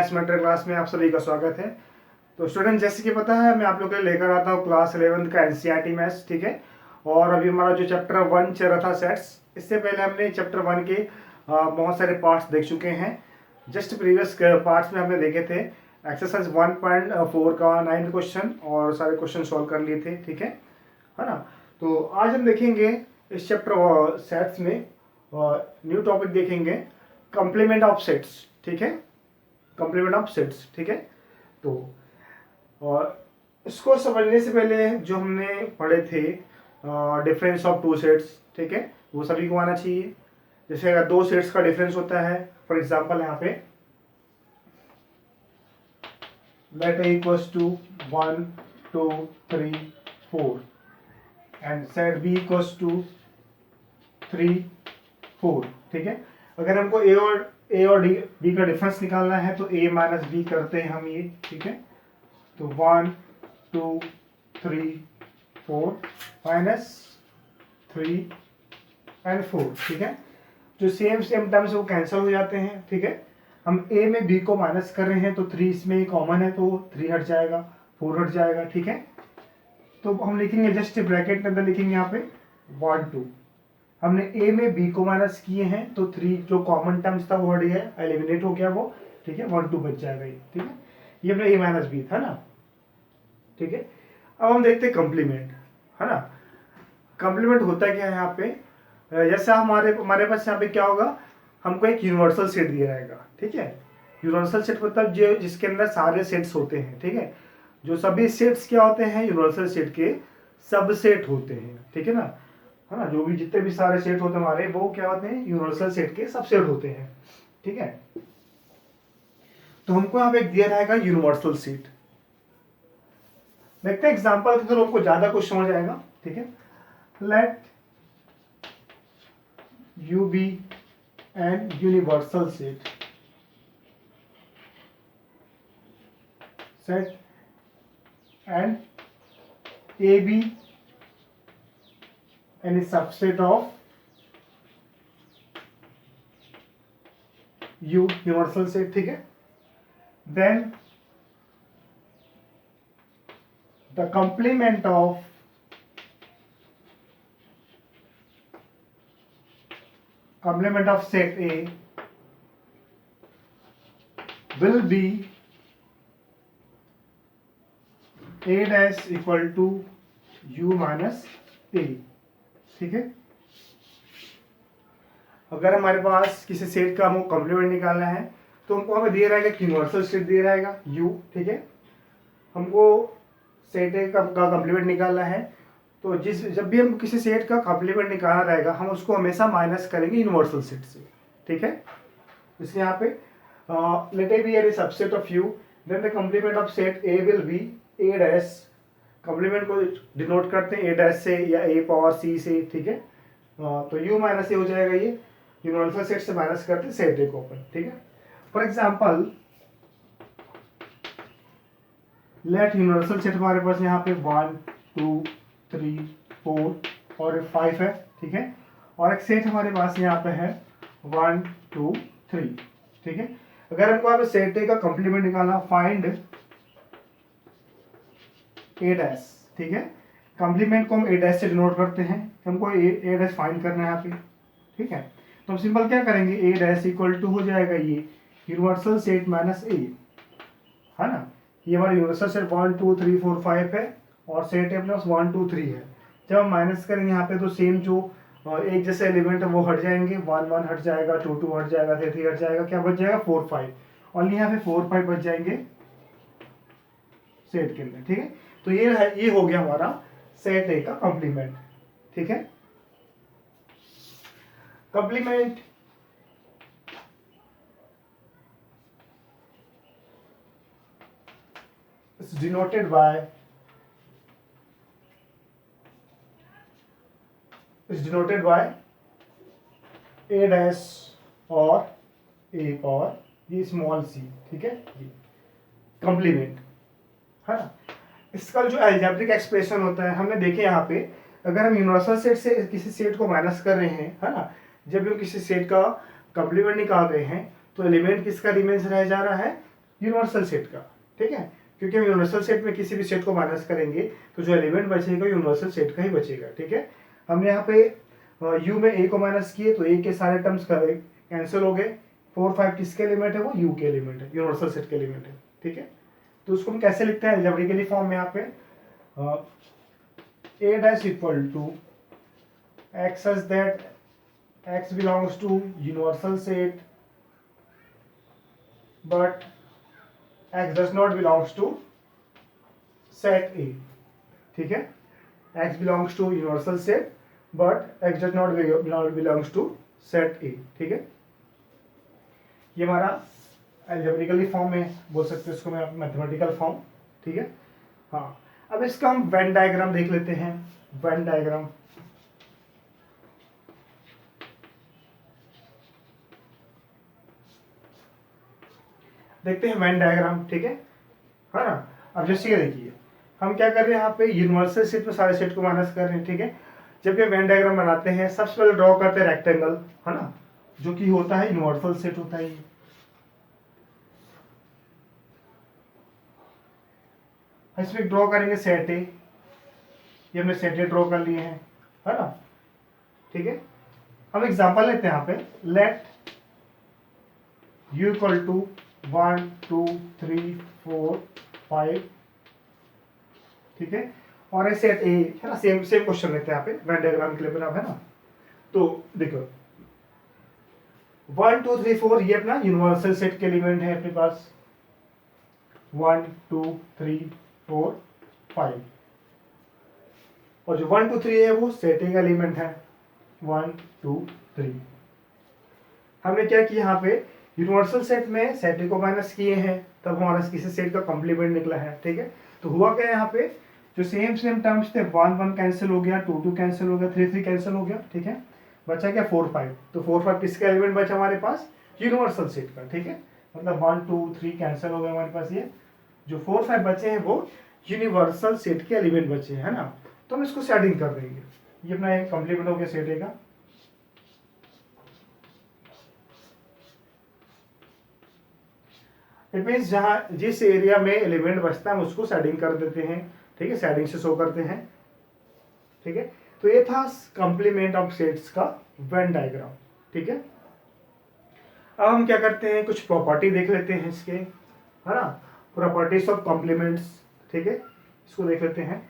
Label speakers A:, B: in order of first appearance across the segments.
A: Maths metric class में आप सभी का स्वागत है। तो स्टूडेंट, जैसे कि पता है मैं आप लोगों के लिए लेकर आता हूँ क्लास 11 का एनसीईआरटी मैथ्स, ठीक है। और अभी हमारा जो चैप्टर 1 चल रहा था सेट्स, इससे पहले हमने चैप्टर 1 के बहुत सारे पार्ट्स देख चुके हैं। जस्ट प्रीवियस पार्ट्स में हमने देखे थे एक्सरसाइज 1.4 का 9 क्वेश्चन और सारे क्वेश्चन सॉल्व कर लिए थे, ठीक है ना। तो आज हम देखेंगे इस चैप्टर सेट्स में न्यू टॉपिक देखेंगे, कॉम्प्लीमेंट ऑफ सेट्स, ठीक है, कॉम्प्लीमेंट ऑफ सेट्स, ठीक है। तो और इसको समझने से पहले जो हमने पढ़े थे डिफरेंस ऑफ टू सेट्स, ठीक है, वो सभी को आना चाहिए। जैसे अगर दो सेट्स का डिफरेंस होता है, फॉर एग्जांपल यहाँ पे let A equals to 1 2 3 4 and set B equals to 3 4, ठीक है। अगर हमको ए और बी का डिफरेंस निकालना है तो a माइनस बी करते हैं हम ये, ठीक है। तो 1 2 3 4 माइनस 3 एंड 4, ठीक है। जो सेम टर्म्स वो कैंसिल हो जाते हैं, ठीक है। हम a में b को माइनस कर रहे हैं तो 3 इसमें कॉमन है तो 3 हट जाएगा, 4 हट जाएगा, ठीक है। तो हम लिखेंगे जस्ट ब्रैकेट के अंदर लिखेंगे यहाँ पे 1 2, हमने a में b को माइनस किए हैं तो 3 जो कॉमन टर्म्स था वो हट गया, एलिमिनेट हो गया वो, ठीक है। 1 2 बच जाएगा ये, ठीक है। ये अपना a माइनस बी था ना, ठीक है। अब हम देखते हैं कॉम्प्लीमेंट, है ना। कॉम्प्लीमेंट होता क्या है यहाँ पे, जैसा हमारे पास यहाँ पे क्या होगा, हमको एक यूनिवर्सल सेट दिया रहेगा, ठीक है। यूनिवर्सल सेट मतलब जो जिसके अंदर सारे सेट्स होते हैं, ठीक है। जो सभी सेट्स क्या होते हैं, यूनिवर्सल सेट के सबसेट होते हैं, ठीक है ना, है ना। जो भी जितने भी सारे सेट होते हैं हमारे, वो क्या होते हैं, यूनिवर्सल सेट के सबसेट होते हैं, ठीक है। तो हमको यहाँ पे दिया रहेगा यूनिवर्सल सेट। देखते हैं एग्जांपल के थ्रू हमको ज्यादा कुछ समझ आएगा, ठीक है। Let U be an universal set and A B any subset of U universal set, ठीक है। Then the complement of set A will be A dash equal to U minus A, ठीक है। अगर हमारे पास किसी सेट का हमको complement निकालना है तो हमको हमें दिया रहेगा कि यूनिवर्सल सेट दिया रहेगा U, ठीक है। हमको सेट ए का कॉम्प्लीमेंट निकालना है तो जब भी हम किसी सेट का कॉम्प्लीमेंट निकालना रहेगा हम उसको हमेशा माइनस करेंगे यूनिवर्सल सेट से, ठीक है। इसलिए यहाँ पे let A B any subset of U, then the complement of set A will be A dash, complement को डिनोट करते हैं A डैश से या A पावर C से, ठीक है। तो U माइनस ए हो जाएगा, ये यूनिवर्सल सेट से माइनस करते हैं सेट ए को अपन, ठीक है। For example let universal set हमारे पास यहाँ पे 1 2 3 4 और 5 है, ठीक है। और एक सेट हमारे पास यहाँ पे है 1 2 3, ठीक है। अगर हमको यहाँ पे सेट ए का कॉम्प्लीमेंट निकालना, फाइंड ए डैश, ठीक है। कॉम्प्लीमेंट को हम ए डैश से डिनोट करते हैं, हमको ए डैश फाइंड करना है यहाँ पे, ठीक है। तो हम सिंपल क्या करेंगे, ए डैश इक्वल टू हो जाएगा ये यूनिवर्सल सेट माइनस ए, है ना। ये हमारा यूनिवर्सल सेट 1 2 3 4 5 है और सेट ए प्लस 1 2 3 है। जब हम माइनस करेंगे यहाँ पे तो सेम जो एक जैसे एलिमेंट है वो हट जाएंगे, 1 1 हट जाएगा, 2 2 हट जाएगा, 3 3 हट जाएगा, क्या बच जाएगा 4 5, और यहाँ पे 4 5 बच जाएंगे सेट के अंदर, ठीक है। तो ये हो गया हमारा सेट ए का कॉम्प्लीमेंट, ठीक है। Complement is denoted by A dash और A और ये स्मॉल c, ठीक है। कॉम्प्लीमेंट, है ना। इसका जो अलजेब्रिक एक्सप्रेशन होता है हमने देखे यहाँ पे, अगर हम यूनिवर्सल सेट से किसी सेट को माइनस कर रहे हैं, है ना, जब हम किसी सेट का कॉम्प्लीमेंट निकाल रहे हैं तो एलिमेंट किसका रिमेन्स रह जा रहा है, यूनिवर्सल सेट का, ठीक है, क्योंकि हम यूनिवर्सल सेट में किसी भी सेट को माइनस करेंगे तो जो एलिमेंट बचेगा यूनिवर्सल सेट का ही बचेगा, ठीक है। हमने यहाँ पे यू में ए को माइनस किए तो ए के सारे टर्म्स कैंसिल हो गए। 4 5 किसके एलिमेंट है, वो यू के एलिमेंट है, यूनिवर्सल सेट के एलिमेंट है, ठीक है। तो उसको हम कैसे लिखते हैं अलजेब्रिकली फॉर्म में, यहाँ पे a dash equal to x such that x belongs to universal set but x does not belongs to set A, ठीक है। x belongs to universal set but x does not belongs to set A, ठीक है। ये हमारा algebraically form में बोल सकते हैं इसको, मैं मैथमेटिकल फॉर्म, ठीक है। हाँ, अब इसका हम वेन डायग्राम देख लेते हैं। वेन डायग्राम देखते हैं, वेन डायग्राम, ठीक है ना। अब जैसे ये देखिए, हम क्या कर रहे हैं, यहाँ पे यूनिवर्सल सेट में सारे सेट को माइनस कर रहे हैं, ठीक है। जब ये वेन डायग्राम बनाते हैं सबसे पहले ड्रॉ करते हैं रेक्टेंगल, है ना, जो कि होता है यूनिवर्सल सेट होता है। इसमें ड्रॉ करेंगे सेट ए, ये हमने सेट ए ड्रॉ कर लिए हैं, है ना, ठीक है। हम एग्जांपल लेते हैं यहाँ पे, लेट u इक्वल टू 1 2 3 4 5, ठीक है। और ये सेट ए है ना, सेम सेम क्वेश्चन लेते हैं यहाँ पे वेन डायग्राम के लिए बना, है ना। तो देखो 1 2 3 4 ये अपना यूनिवर्सल सेट के एलिमेंट है अपने पास, 1 2 3 4 5, और जो 1 2 3 है वो सेट ए का एलिमेंट है, 1 2 3। हमने क्या किया यहाँ पे, यूनिवर्सल सेट में सेट ए को माइनस किए हैं, तब हमारा किसी सेट का कॉम्प्लीमेंट निकला है, ठीक है। तो हुआ क्या यहाँ पे, जो सेम सेम टर्म्स थे 1 1 कैंसिल हो गया, 2 2 कैंसिल हो गया, 3 3 कैंसिल हो गया, ठीक है। बचा क्या 4 5, तो 4 5 किसका एलिमेंट बचा हमारे पास, यूनिवर्सल सेट का, ठीक है। मतलब 1 2 3 कैंसिल हो गया हमारे पास, ये जो 4 5 बचे हैं वो यूनिवर्सल सेट के एलिमेंट बचे हैं, है ना। तो हम इसको सेटिंग कर देंगे, ये अपना एक कॉम्प्लीमेंट हो गया सेट ए का। इट मीन्स जहाँ जिस एरिया में एलिमेंट बचता है हम उसको शेडिंग कर देते हैं, ठीक है, शेडिंग से शो करते हैं, ठीक है। तो ये था कॉम्प्लीमेंट ऑफ सेट्स का वेन डायग्राम, ठीक है। अब हम क्या करते हैं, कुछ प्रॉपर्टी देख लेते हैं इसके, है ना, प्रॉपर्टीज ऑफ कॉम्प्लीमेंट्स, ठीक है, इसको देख लेते हैं।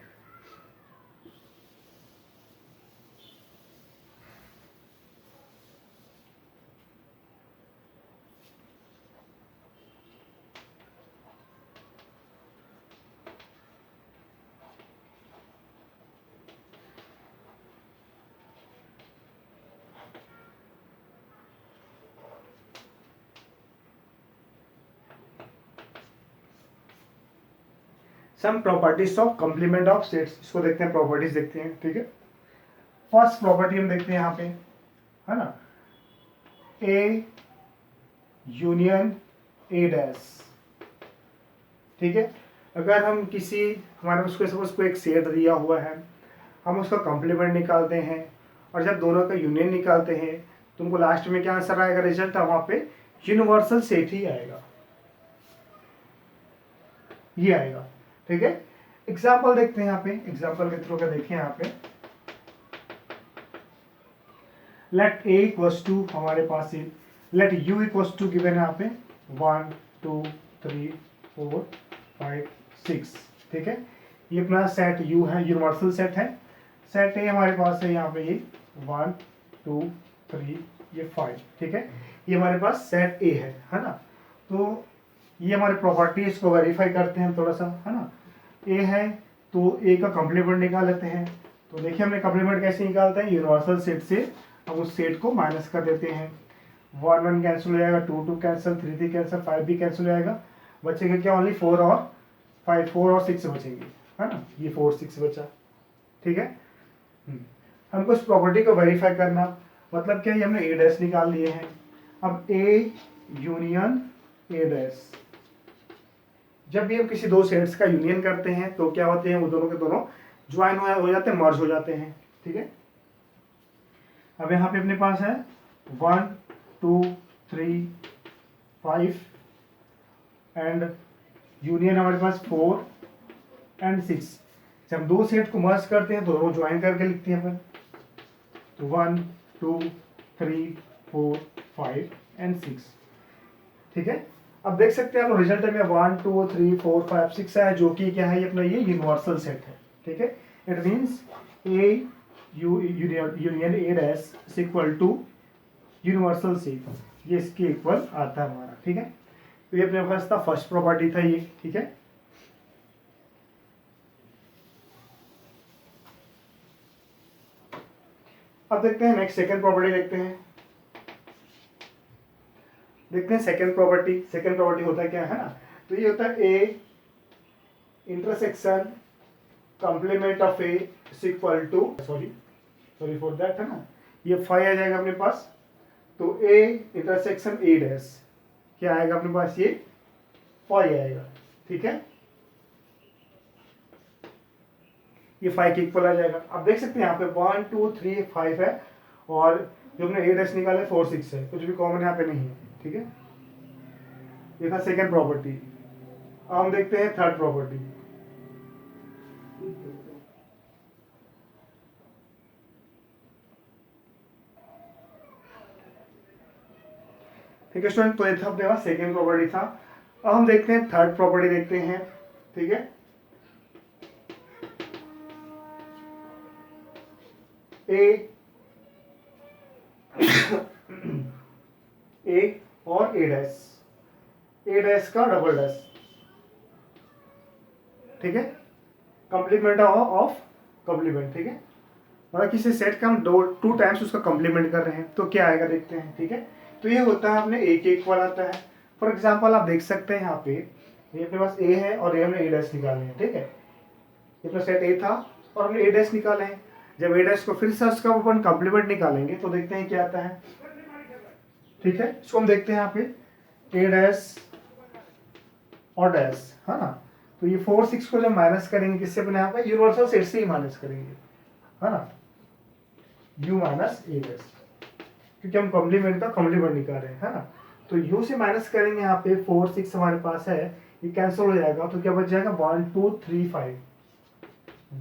A: Some properties of complement of sets, इसको देखते हैं, प्रॉपर्टीज देखते हैं, ठीक है। फर्स्ट प्रॉपर्टी हम देखते हैं यहाँ पे, है ना, ए यूनियन ए डैश, ठीक है। अगर हम किसी हमारे उसको सपोज को एक सेट दिया हुआ है, हम उसका कॉम्प्लीमेंट निकालते हैं और जब दोनों का यूनियन निकालते हैं तुमको लास्ट में क्या आंसर आएगा, रिजल्ट वहाँ पे यूनिवर्सल सेट ही आएगा, ये आएगा, ठीक है। एग्जाम्पल देखते हैं यहाँ पे, एग्जाम्पल के थ्रू का देखिए यहाँ पे, लेट ए इक्वल्स टू हमारे पास let U equals to given है यहाँ पे 1 2 3 4 5 6, ठीक है। ये अपना सेट यू है, यूनिवर्सल सेट है। सेट ए हमारे पास है यहाँ पे ये 1 2 3 ये 5, ठीक है। ये हमारे पास सेट ए है ना। तो ये हमारे प्रॉपर्टीज को वेरीफाई करते हैं थोड़ा सा, है ना। ए है तो ए का कॉम्प्लीमेंट निकाल लेते हैं। तो देखिए हमने कॉम्प्लीमेंट कैसे निकालते हैं, यूनिवर्सल सेट से हम उस सेट को माइनस कर देते हैं। 1 1 कैंसिल हो जाएगा, 2 2 कैंसिल, 3 3 कैंसिल, 5 भी कैंसिल हो जाएगा, बचेगा क्या ओनली 4 और 5, 4 और 6 बचेंगे, है ना। ये 4 6 बचा, ठीक है। हमको इस प्रॉपर्टी को वेरीफाई करना, मतलब क्या, ये हमने ए डैश निकाल लिए हैं। अब ए यूनियन ए डैश, जब भी हम किसी दो सेट्स का यूनियन करते हैं तो क्या होते हैं, वो दोनों के दोनों ज्वाइन हो जाते हैं, मर्ज हो जाते हैं, ठीक है। अब यहाँ पे अपने पास है 1 2 3 5 एंड यूनियन हमारे पास 4 एंड 6। जब हम दो सेट को मर्ज करते हैं तो वो ज्वाइन करके लिखते हैं अपन, तो 1 2 3 4 5 एंड 6। ठीक है, अब देख सकते हैं आप रिजल्ट में 1 2 3 4 5 6 है, जो कि क्या है ये अपना ये यूनिवर्सल सेट है। ठीक है, it means A union A dash is equal to universal set, ये इसके इक्वल आता है हमारा। ठीक है, तो ये अपने पास था फर्स्ट प्रॉपर्टी था ये। ठीक है, अब देखते हैं नेक्स्ट सेकंड प्रॉपर्टी देखते हैं सेकंड प्रॉपर्टी होता है क्या है ना, तो ये होता है A intersection complement of A is equal to, sorry for that है ना, ये 5 आ जाएगा अपने पास, तो ए इंटरसेक्शन ए डैश क्या आएगा अपने पास, ये 5 आएगा। ठीक है, ये 5 के इक्वल आ जाएगा। अब देख सकते हैं यहाँ पे 1 2 3 5 है, और जो हमने ए डैश निकाला 4 6 है, कुछ भी कॉमन यहाँ पे नहीं है। ठीक है, ये था सेकंड प्रॉपर्टी। अब हम देखते हैं थर्ड प्रॉपर्टी। ठीक है स्टूडेंट, तो ये था अपने पास सेकंड प्रॉपर्टी था। अब हम देखते हैं थर्ड प्रॉपर्टी देखते हैं। ठीक है, ए और ए डैश का डबल डैश। ठीक है, कंप्लीमेंट ऑफ कंप्लीमेंट। ठीक है, मतलब किसी सेट का हम टू टाइम्स उसका कंप्लीमेंट कर रहे हैं तो क्या आएगा देखते हैं। ठीक है, तो ये होता है अपने ए के इक्वल आता है। फॉर एग्जांपल आप देख सकते हैं यहाँ पे ये अपने पास ए है और ये हमने ए डैश निकाले हैं। ठीक है, ये अपना सेट ए था और हमने ए डैश निकाले हैं। जब ए डैश को फिर से उसका अपन कंप्लीमेंट निकालेंगे तो देखते हैं क्या आता है। ठीक है, इसको हम देखते हैं यहाँ पे ए डैश और डैश है ना, तो ये 4 6 को जब माइनस करेंगे किससे अपने यहाँ पे यूनिवर्सल सेट से ही माइनस करेंगे है ना, u माइनस ए डैश, क्योंकि हम कॉम्प्लीमेंट का कॉम्प्लीमेंट निकाल रहे हैं है ना, तो u से माइनस करेंगे यहाँ पे 4 6 हमारे पास है, ये कैंसिल हो जाएगा तो क्या बच जाएगा 1 2 3 5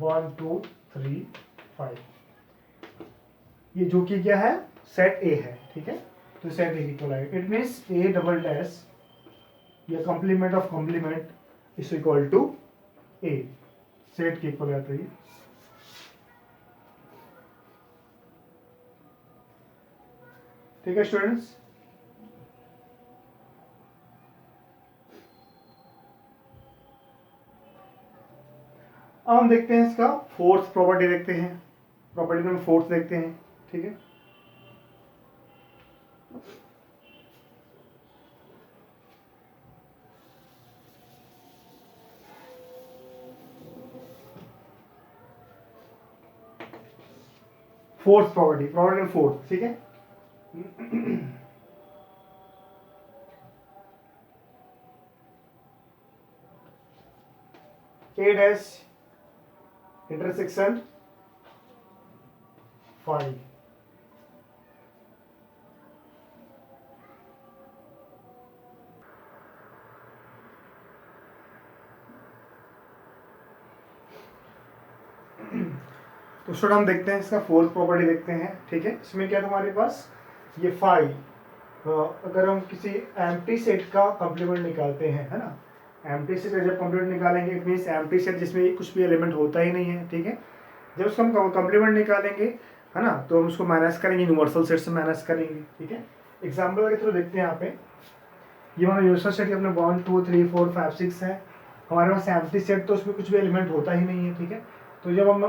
A: 1 2 3 5, ये जो कि क्या है सेट ए है। ठीक है, तो सेट ए इक्वल आएगा, it means A double dash या complement of complement is equal to A, set के इक्वल आता है। ठीक है स्टूडेंट्स, अब हम देखते हैं इसका फोर्थ प्रॉपर्टी देखते हैं, प्रॉपर्टी नंबर फोर्थ देखते हैं। ठीक है, फोर्थ प्रॉपर्टी नंबर फोर्थ। ठीक है, ए डैश इंटरसेक्शन 5, तो स्टूडेंट हम देखते हैं इसका फोर्थ प्रॉपर्टी देखते हैं। ठीक है, इसमें क्या था हमारे पास ये 5, अगर हम किसी एम्प्टी सेट का कॉम्प्लीमेंट निकालते हैं है ना, एम्प्टी सेट का जब कॉम्प्लीमेंट निकालेंगे इट मीन्स एम्प्टी सेट जिसमें कुछ भी एलिमेंट होता ही नहीं है। ठीक है, जब उसका हम कॉम्प्लीमेंट निकालेंगे है ना, तो हम उसको माइनस करेंगे, यूनिवर्सल सेट से माइनस करेंगे। ठीक है, एग्जाम्पल के थ्रू देखते हैं यहाँ पे, ये हमारा यूनिवर्सल सेट अपने 1 2 3 4 5 6 है, हमारे पास एम्प्टी सेट तो उसमें कुछ भी एलिमेंट होता ही नहीं है। ठीक है, तो जब हम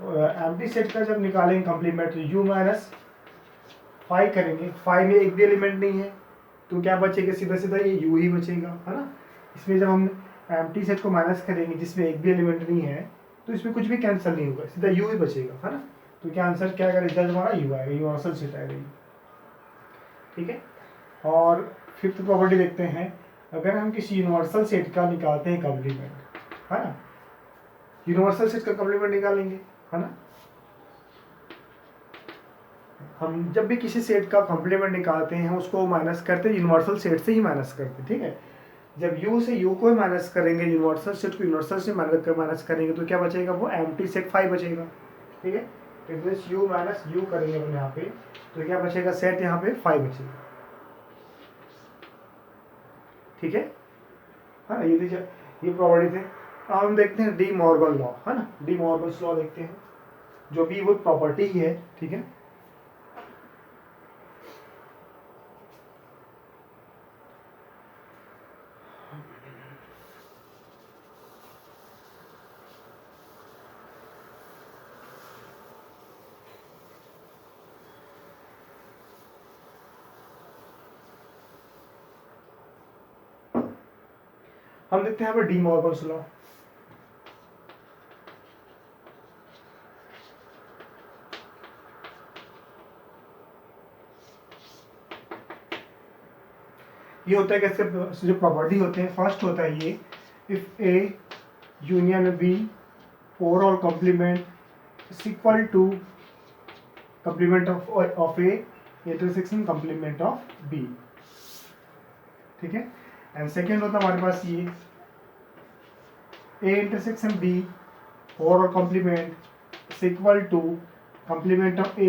A: एम्प्टी सेट का जब निकालेंगे कॉम्प्लीमेंट तो u माइनस 5 करेंगे, 5 में एक भी एलिमेंट नहीं है तो क्या बचेगा, सीधा सीधा ये u ही बचेगा है ना। इसमें जब हम एम्प्टी सेट को माइनस करेंगे जिसमें एक भी एलिमेंट नहीं है तो इसमें कुछ भी कैंसिल नहीं होगा, सीधा u ही बचेगा है ना, तो क्या आंसर क्या आएगा, रिजल्ट हमारा u आएगा, यूनिवर्सल सेट आएगा। ठीक है, और फिफ्थ प्रॉपर्टी देखते हैं, अगर हम किसी यूनिवर्सल सेट का निकालते हैं कॉम्प्लीमेंट है ना, यूनिवर्सल सेट का कॉम्प्लीमेंट निकालेंगे है ना, हम जब भी किसी सेट का कॉम्प्लीमेंट निकालते हैं उसको माइनस करते हैं यूनिवर्सल सेट से ही माइनस करते हैं। ठीक है, जब u से u को माइनस करेंगे, यूनिवर्सल सेट को यूनिवर्सल से माइनस करेंगे तो क्या बचेगा, वो एम्प्टी सेट 5 बचेगा। ठीक है, it means u minus u करेंगे अपन यहाँ पे तो क्या बचेगा, सेट यहाँ पे 5 बचेगा। ठीक है, हाँ ये प्रॉपर्टी थे। अब हम देखते हैं डी मॉर्गन लॉ, है ना, डी मॉर्गन लॉ देखते हैं जो भी वो प्रॉपर्टी ही है। ठीक है, हम देखते हैं यहाँ पे डी मॉर्गन लॉ। ये होता है कैसे, जो प्रॉपर्टी होते हैं, फर्स्ट होता है ये, if A union B overall complement is equal to complement of A intersection complement of B. ठीक है, एंड सेकेंड होता है हमारे पास ये, A intersection B overall complement is equal to complement of A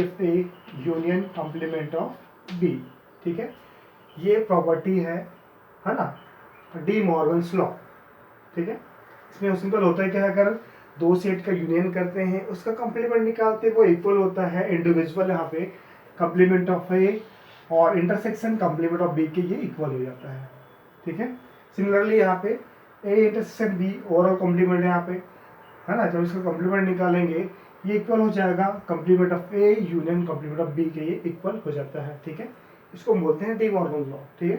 A: union complement of B. ठीक है, ये प्रॉपर्टी है ना, डी मॉर्गन्स लॉ। ठीक है, इसमें सिंपल होता है कि अगर दो सेट का यूनियन करते हैं, उसका कंप्लीमेंट निकालते हैं, वो इक्वल होता है इंडिविजुअल यहाँ पे कंप्लीमेंट ऑफ ए और इंटरसेक्शन कंप्लीमेंट ऑफ बी के ये इक्वल हो जाता है। ठीक है, सिमिलरली यहाँ पे A intersection B overall complement है यहाँ पे, है ना, जब इसका कंप्लीमेंट निकालेंगे ये इक्वल हो जाएगा complement of A union complement of B के ये इक्वल हो जाता है। ठीक है, इसको हम बोलते हैं डी मॉर्गन लॉ। ठीक है,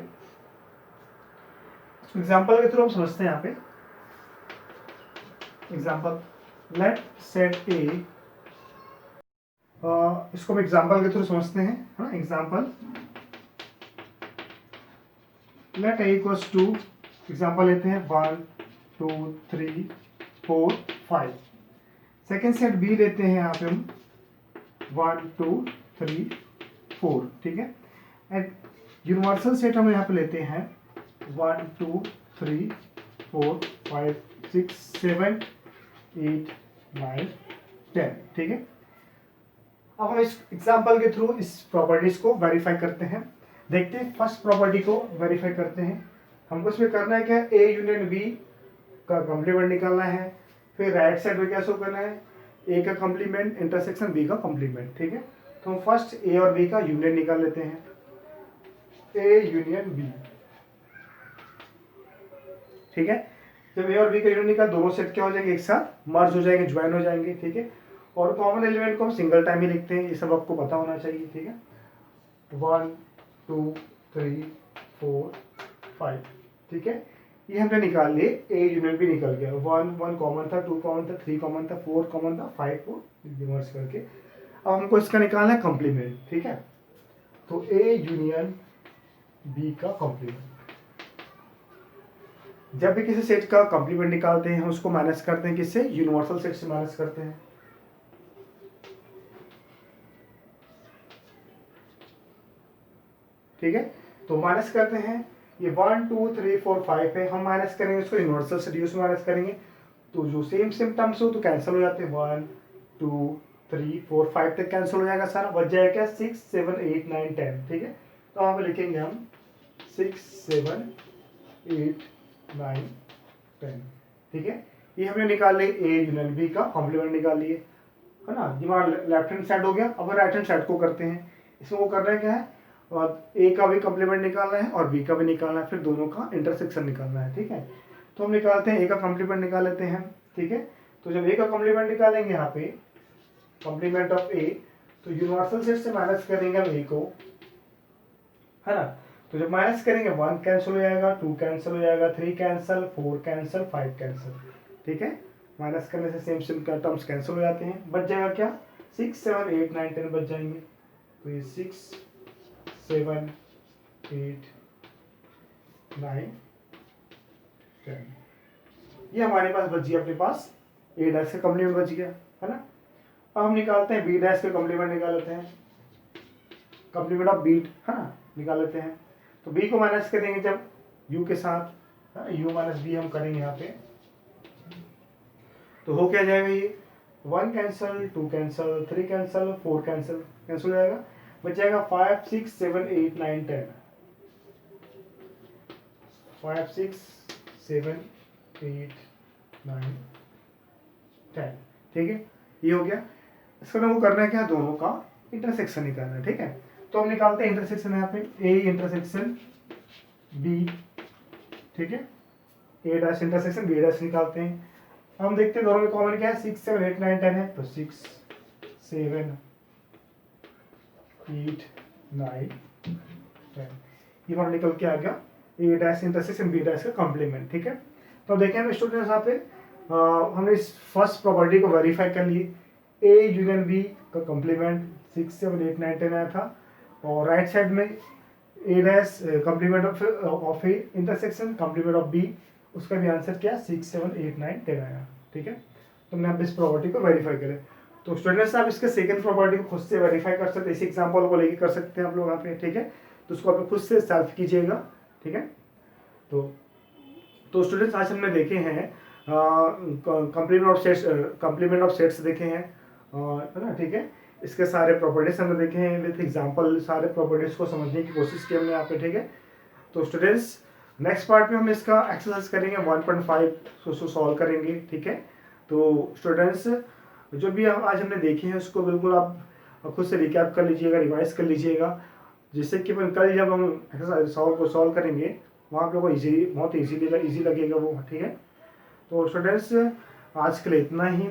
A: एग्जांपल के थ्रू हम समझते हैं यहाँ पे। एग्जांपल, लेट सेट ए, इसको हम एग्जांपल के थ्रू समझते हैं, हाँ, example let A equals to, example लेते हैं 1 2 3 4 5। सेकेंड सेट बी लेते हैं यहाँ पे हम 1 2 3 4। ठीक है, एंड यूनिवर्सल सेट हम यहाँ पे लेते हैं 1 2 3 4 5 6 7 8 9 10। ठीक है, अब हम इस एग्जांपल के थ्रू इस प्रॉपर्टीज को वेरीफाई करते हैं। देखते हैं, फर्स्ट प्रॉपर्टी को वेरीफाई करते हैं। हमको इसमें करना है क्या, ए यूनियन बी का कॉम्प्लीमेंट निकालना है, फिर राइट साइड में क्या शो करना है, ए का कॉम्प्लीमेंट इंटरसेक्शन बी का कॉम्प्लीमेंट। ठीक है, तो हम फर्स्ट ए और बी का यूनियन निकाल लेते हैं, ए यूनियन बी। ठीक है, जब ए और बी का यूनियन निकाल, दोनों सेट क्या हो जाएंगे, एक साथ मर्ज हो जाएंगे, ज्वाइन हो जाएंगे। ठीक है, और कॉमन एलिमेंट को हम सिंगल टाइम ही लिखते हैं, ये सब आपको पता होना चाहिए। ठीक है, 1 2 3 4 5। ठीक है, ये हमने निकाल लिए, ए यूनियन भी निकल गया, 1 1 कॉमन था, 2 कॉमन था, 3 कॉमन था, 4 कॉमन था, 5 को रिवर्स करके अब हमको इसका निकालना है कॉम्प्लीमेंट। ठीक है, तो ए यूनियन बी का कॉम्प्लीमेंट, जब भी किसी सेट का कॉम्प्लीमेंट निकालते हैं हम उसको माइनस करते हैं, किससे, यूनिवर्सल सेट से माइनस करते हैं। ठीक है, तो माइनस करते हैं, ये 1 2 3 4 5 है, हम माइनस करेंगे इसको यूनिवर्सल से डी से माइनस करेंगे, तो जो सेम सिम्टम्स हो तो कैंसिल हो जाते हैं, 1 2 3 4 5 तक कैंसिल हो जाएगा सारा, बच जाएगा क्या, 6 7 8 9 10। ठीक है, तो यहाँ पे लिखेंगे हम 6 7 8 9 10। ठीक है, ये हमने निकाल लिए ए यूनियन बी का कॉम्प्लीमेंट निकाल लिए, है ना, ये हमारा लेफ्ट हैंड साइड हो गया। अब राइट हैंड साइड को करते हैं, इसमें वो करना है क्या है, और ए का भी कॉम्प्लीमेंट निकालना है और बी का भी निकालना है, फिर दोनों का इंटरसेक्शन निकालना है। ठीक है, तो हम निकालते हैं, ए का कॉम्प्लीमेंट निकाल लेते हैं। ठीक है, तो जब ए का कॉम्प्लीमेंट निकालेंगे यहाँ पे कॉम्प्लीमेंट ऑफ ए, तो यूनिवर्सल सेट से माइनस करेंगे हम ए को, है ना, तो जब माइनस करेंगे 1 कैंसिल हो जाएगा, 2 कैंसिल हो जाएगा, 3 कैंसिल, 4 कैंसिल, 5 कैंसिल। ठीक है, माइनस करने से सेम सेम टर्म्स कैंसिल हो जाते हैं, बच जाएगा क्या, 6 7 8 9 10 बच जाएंगे। तो ये 6 7 8 9 10, ये हमारे पास बच गया, अपने पास ए डैश का कॉम्प्लीमेंट बच गया, है ना। अब हम निकालते हैं बी डैश का कॉम्प्लीमेंट निकाल लेते हैं, कॉम्प्लीमेंट ऑफ बी, है ना, निकाल लेते हैं। तो बी को माइनस करेंगे जब यू के साथ, u माइनस बी हम करेंगे यहाँ पे, तो हो क्या जाएगा ये 1 cancel, 2 cancel, 3 cancel, 4 cancel, cancel हो जाएगा, बच जाएगा 5 6 7 8 9 10, 5 6 7 8 9 10, ठीक है, ये हो गया। इसका ना वो करना है क्या, दोनों का इंटरसेक्शन ही करना है, ठीक है। तो हम निकालते हैं इंटरसेक्शन यहाँ पे, ए इंटरसेक्शन बी, ठीक है, ए डैश इंटरसेक्शन बी डैश निकालते हैं। हम देखते हैं दोनों में कॉमन क्या है, 6 7 8 9 10 है, तो 6 7 8 9 10, ये हमारा निकल के आ गया ए डैश इंटरसेक्शन बी डैश का कॉम्प्लीमेंट, ठीक है। तो देखें हम स्टूडेंट्स यहाँ पे हमने इस फर्स्ट प्रॉपर्टी को वेरीफाई कर लिए, ए यूनियन बी का कॉम्प्लीमेंट 6 7 8 9 10 आया था, और राइट साइड में A dash complement of A intersection complement of B, उसका भी आंसर क्या 6 7 8 9 10 आया, ठीक है। तो हमने अब इस प्रॉपर्टी को वेरीफाई करें। तो स्टूडेंट्स आप इसके सेकंड प्रॉपर्टी को खुद से वेरीफाई कर सकते हैं, इस एग्जांपल को लेके कर सकते हैं आप लोग यहाँ पे, ठीक है। तो उसको आप खुद से सॉल्व कीजिएगा, ठीक है। तो स्टूडेंट्स आज हमने देखे हैं कॉम्प्लीमेंट ऑफ सेट्स देखे हैं, है ना, ठीक है। इसके सारे प्रॉपर्टीज हमने देखे हैं विथ एग्जांपल, सारे प्रॉपर्टीज को समझने की कोशिश की हमने यहाँ पे, ठीक है। तो स्टूडेंट्स नेक्स्ट पार्ट में हम इसका एक्सरसाइज करेंगे 1.5 सॉल्व करेंगे, ठीक है। तो स्टूडेंट्स जो भी आज हमने देखे हैं उसको बिल्कुल आप खुद से रिकैप कर लीजिएगा, रिवाइज कर लीजिएगा, जिससे कि अपन कल जब हम एक्सरसाइज सॉल्व करेंगे वहाँ आप लोगों को बहुत ईजी लगेगा वो, ठीक है। तो स्टूडेंट्स आज के लिए इतना ही,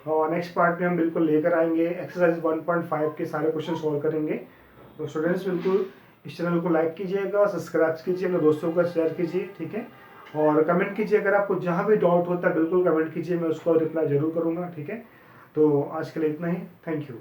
A: और नेक्स्ट पार्ट में हम बिल्कुल लेकर आएंगे एक्सरसाइज 1.5 के सारे क्वेश्चन सॉल्व करेंगे। तो स्टूडेंट्स बिल्कुल इस चैनल को लाइक कीजिएगा, सब्सक्राइब कीजिए, अपने दोस्तों को शेयर कीजिए, ठीक है। और कमेंट कीजिए, अगर आपको जहाँ भी डाउट होता है बिल्कुल कमेंट कीजिए, मैं उसको रिप्लाई जरूर करूँगा, ठीक है। तो आज के लिए इतना ही, थैंक यू।